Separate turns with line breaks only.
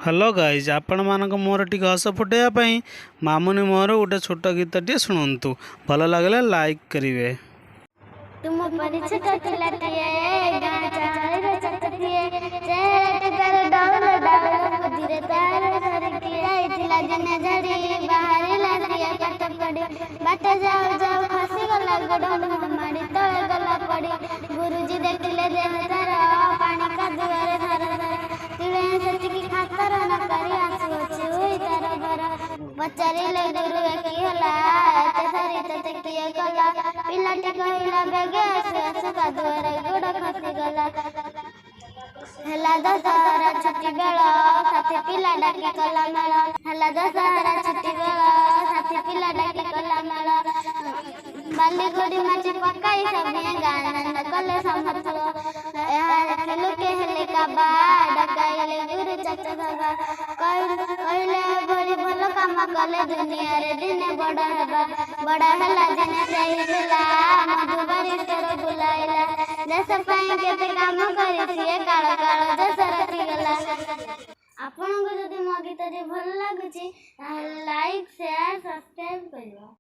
Hello guys आपण मानक more tea हस फुटाइवाई मामुनी मोर गोटे छोट गीतटे शुणु भल लगे लाइक करेंगे।
तुम परी छोटा पिलाटिए गाँ चाले चटटिए चेहरे कर डाउल डाउल बुद्धि तार धरके आइथिला जने झड़ी बाहर लासिया पाठ पड़ी बाट जाओ जाओ फसी गला गडम माड़ी तळे गला पड़ी गुरुजी देखिले देह तारा पानी का दुआरे धर तिळे सचकी खातर न करी आंसू छुई तार भर पचारिले गुरु की होला ते धरी ते किए गला पिलाटी कहिला बेगे आसु का दुआरे गोड़ खसी गला हेला दशहरा छुट्टी बेल साथी पिला डाकी कला मेल हेला दशहरा छुट्टी बेल साथी पिला डाकी कला मेल बाली गोड़ी माटी पकाई सभी गानंद कले समर्थल लुके हेले काबा डकाइले गुरु चाचा बाबा कहले बड़ी भल काम कले दुनिया रे दिने बड़ा हेला दिने देहिला मधुबारी तोर बुलाइला देश पाई केते काम करिसिए काळ काळ देश रतिगला। आपन को जदि मो गीत भल लागुची लाइक शेयर सब्सक्राइब करियो।